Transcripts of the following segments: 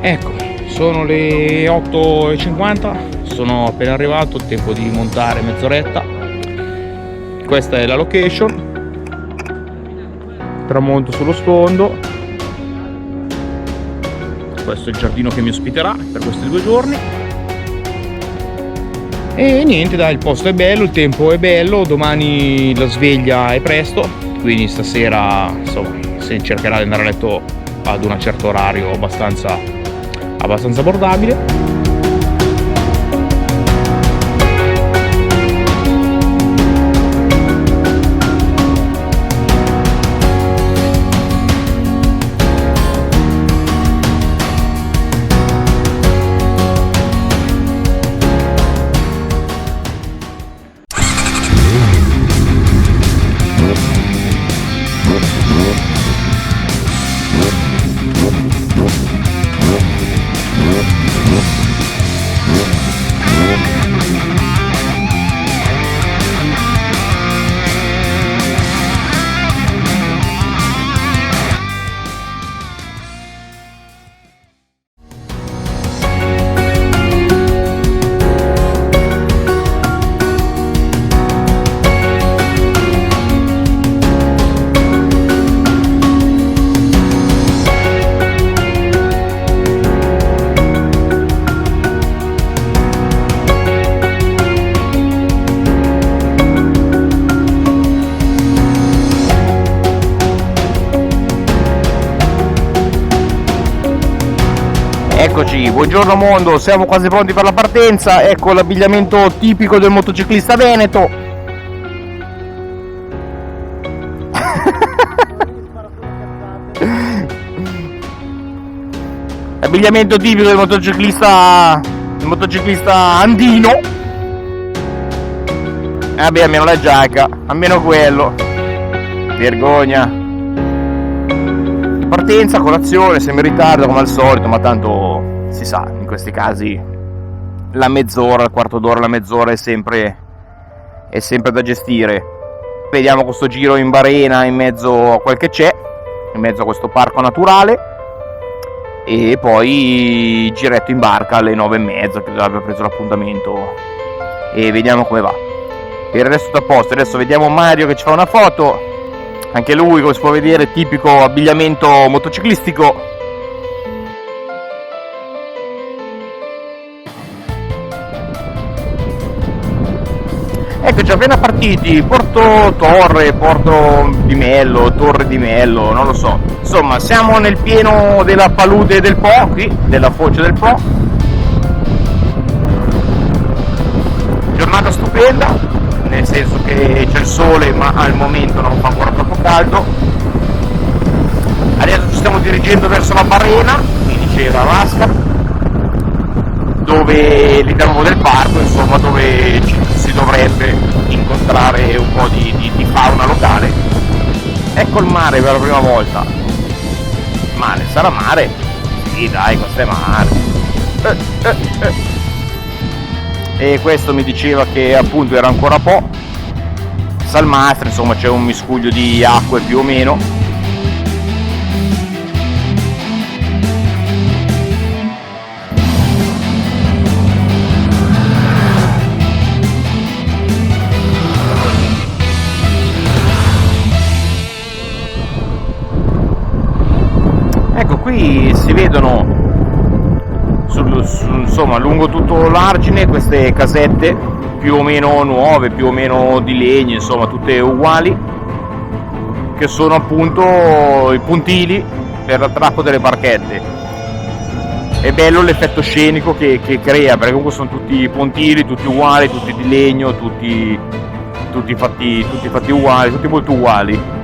Ecco, sono le 8:50, sono appena arrivato, tempo di montare mezz'oretta. Questa è la location, tramonto sullo sfondo. Questo è il giardino che mi ospiterà per questi 2 giorni. E niente, dai, il posto è bello, il tempo è bello, domani la sveglia è presto, quindi stasera insomma si cercherà di andare a letto ad un certo orario abbastanza abbordabile. Eccoci, buongiorno mondo, siamo quasi pronti per la partenza. Ecco l'abbigliamento tipico del motociclista veneto. L'abbigliamento tipico del motociclista andino. Vabbè, almeno la giacca, almeno quello. Vergogna. Partenza, colazione, siamo in ritardo come al solito, ma tanto si sa, in questi casi la mezz'ora, il quarto d'ora, la mezz'ora è sempre da gestire. Vediamo questo giro in barena in mezzo a quel che c'è, in mezzo a questo parco naturale, e poi giretto in barca alle 9:30, che aveva preso l'appuntamento, e vediamo come va. Per il resto tutto a posto. Adesso vediamo Mario che ci fa una foto. Anche lui, come si può vedere, tipico abbigliamento motociclistico. Eccoci, appena partiti, Porto Torre, Porto di Mello, Torre di Mello, non lo so. Insomma, siamo nel pieno della palude del Po, qui, della foce del Po. Giornata stupenda, nel senso che c'è il sole, ma al momento non fa ancora troppo caldo. Adesso ci stiamo dirigendo verso la barena, mi diceva Vasca, dove l'interno del parco, insomma, dove si dovrebbe incontrare un po' di fauna locale. Ecco il mare per la prima volta. Mare, sarà mare? Sì, dai, questo è mare. E questo mi diceva che appunto era ancora Po, Salmastre, insomma c'è un miscuglio di acque più o meno. Ecco, qui si vedono insomma lungo tutto l'argine queste casette più o meno nuove, più o meno di legno, insomma tutte uguali, che sono appunto i puntili per l'attracco delle barchette. È bello l'effetto scenico che crea, perché comunque sono tutti pontili, tutti uguali, tutti di legno, tutti fatti uguali, tutti molto uguali.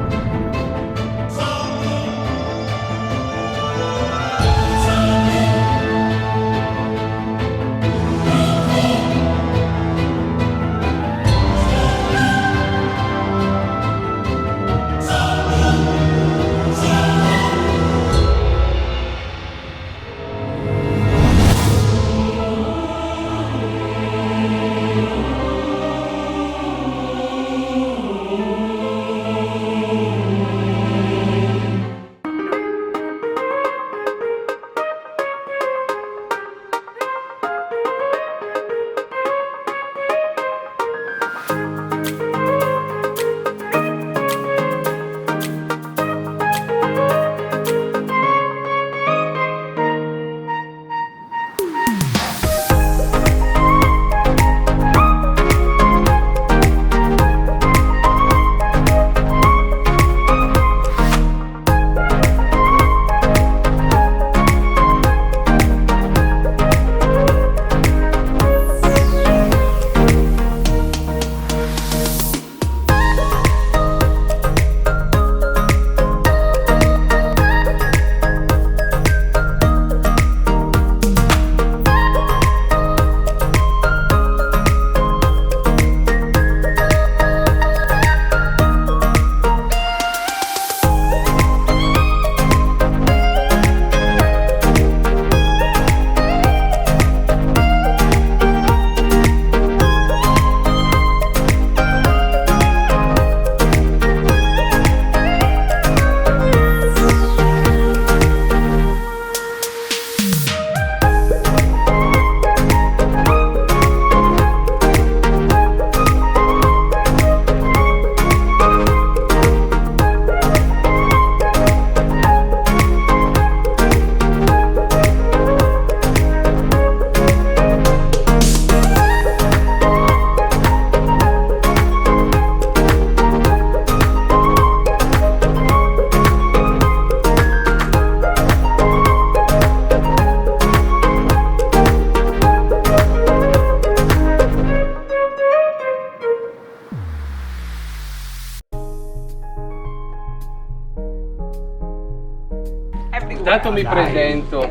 Intanto mi presento.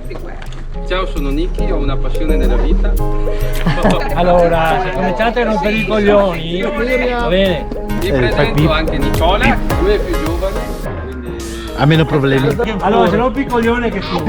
Ciao, sono Nicky, ho una passione nella vita. Allora, se cominciate a rompere i coglioni, va bene. Mi presento anche Nicola, lui è più giovane, quindi... Ha meno problemi. Allora, se rompi il coglione che tu.